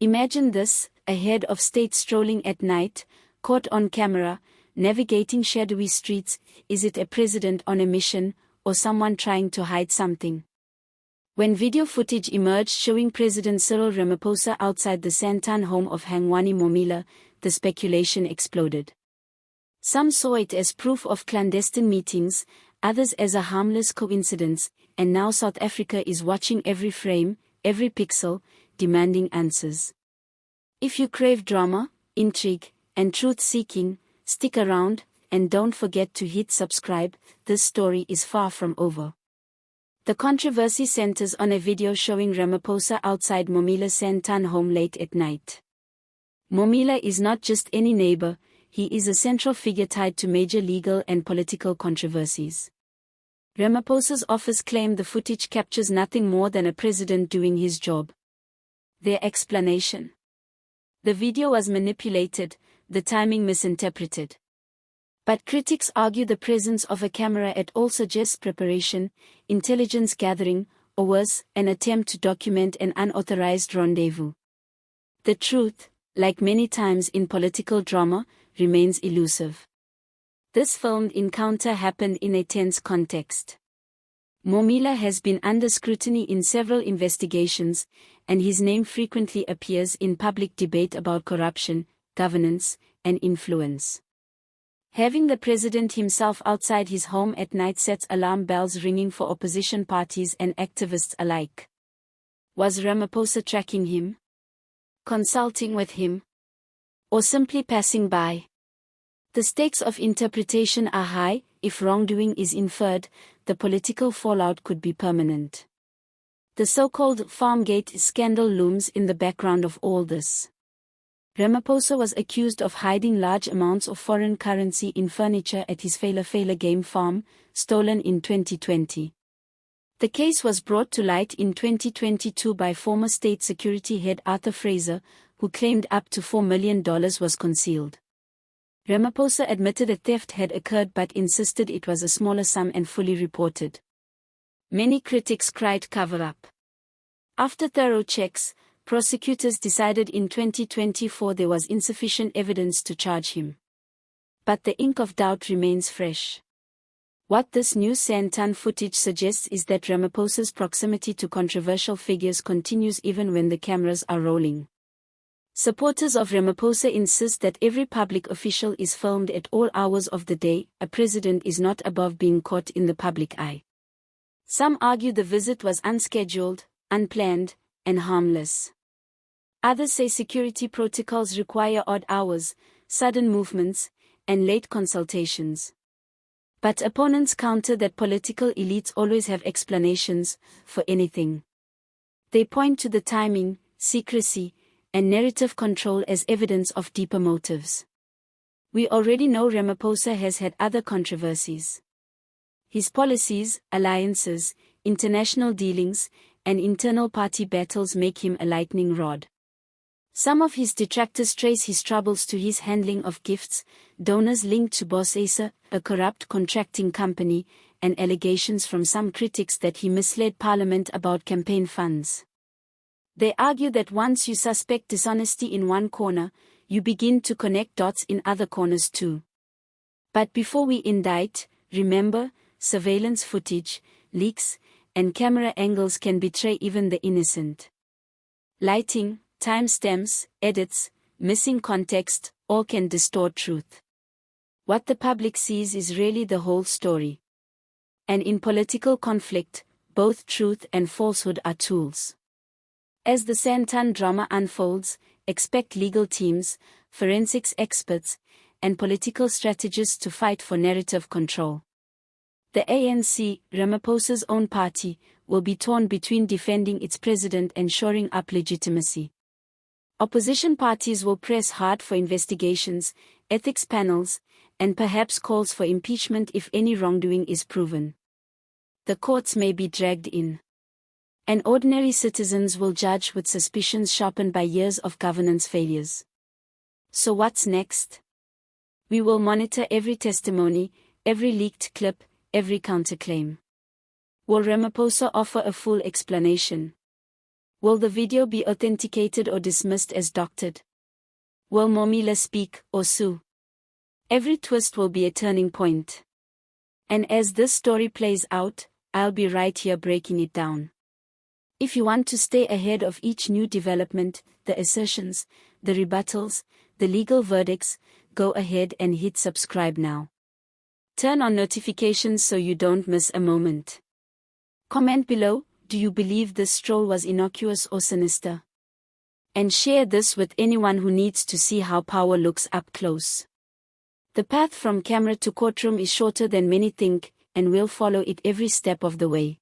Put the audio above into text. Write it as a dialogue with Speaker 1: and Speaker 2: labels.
Speaker 1: Imagine this, a head of state strolling at night, caught on camera, navigating shadowy streets. Is it a president on a mission, or someone trying to hide something? When video footage emerged showing President Cyril Ramaphosa outside the Santan home of Hangwani Momila, the speculation exploded. Some saw it as proof of clandestine meetings, others as a harmless coincidence, and now South Africa is watching every frame, every pixel, demanding answers. If you crave drama, intrigue, and truth-seeking, stick around, and don't forget to hit subscribe. This story is far from over. The controversy centers on a video showing Ramaphosa outside Momila's Santan home late at night. Momila is not just any neighbor, he is a central figure tied to major legal and political controversies. Ramaphosa's office claimed the footage captures nothing more than a president doing his job. Their explanation: the video was manipulated, the timing misinterpreted. But critics argue the presence of a camera at all suggests preparation, intelligence gathering, or worse, an attempt to document an unauthorized rendezvous. The truth, like many times in political drama, remains elusive. This filmed encounter happened in a tense context. Momila has been under scrutiny in several investigations, and his name frequently appears in public debate about corruption, governance, and influence. Having the president himself outside his home at night sets alarm bells ringing for opposition parties and activists alike. Was Ramaphosa tracking him? Consulting with him? Or simply passing by? The stakes of interpretation are high. If wrongdoing is inferred, the political fallout could be permanent. The so-called Farmgate scandal looms in the background of all this. Ramaphosa was accused of hiding large amounts of foreign currency in furniture at his Fela game farm, stolen in 2020. The case was brought to light in 2022 by former State Security Head Arthur Fraser, who claimed up to $4 million was concealed. Ramaphosa admitted a theft had occurred but insisted it was a smaller sum and fully reported. Many critics cried cover-up. After thorough checks, prosecutors decided in 2024 there was insufficient evidence to charge him. But the ink of doubt remains fresh. What this new Santan footage suggests is that Ramaphosa's proximity to controversial figures continues even when the cameras are rolling. Supporters of Ramaphosa insist that every public official is filmed at all hours of the day. A president is not above being caught in the public eye. Some argue the visit was unscheduled, unplanned, and harmless. Others say security protocols require odd hours, sudden movements, and late consultations. But opponents counter that political elites always have explanations for anything. They point to the timing, secrecy, and narrative control as evidence of deeper motives. We already know Ramaphosa has had other controversies. His policies, alliances, international dealings, and internal party battles make him a lightning rod. Some of his detractors trace his troubles to his handling of gifts, donors linked to Bosesa, a corrupt contracting company, and allegations from some critics that he misled Parliament about campaign funds. They argue that once you suspect dishonesty in one corner, you begin to connect dots in other corners too. But before we indict, remember, surveillance footage, leaks, and camera angles can betray even the innocent. Lighting, timestamps, edits, missing context, all can distort truth. What the public sees is really the whole story. And in political conflict, both truth and falsehood are tools. As the Santan drama unfolds, expect legal teams, forensics experts, and political strategists to fight for narrative control. The ANC, Ramaphosa's own party, will be torn between defending its president and shoring up legitimacy. Opposition parties will press hard for investigations, ethics panels, and perhaps calls for impeachment if any wrongdoing is proven. The courts may be dragged in. And ordinary citizens will judge with suspicions sharpened by years of governance failures. So what's next? We will monitor every testimony, every leaked clip, every counterclaim. Will Ramaphosa offer a full explanation? Will the video be authenticated or dismissed as doctored? Will Momila speak or sue? Every twist will be a turning point. And as this story plays out, I'll be right here breaking it down. If you want to stay ahead of each new development, the assertions, the rebuttals, the legal verdicts, go ahead and hit subscribe now. Turn on notifications so you don't miss a moment. Comment below, do you believe this stroll was innocuous or sinister? And share this with anyone who needs to see how power looks up close. The path from camera to courtroom is shorter than many think, and we'll follow it every step of the way.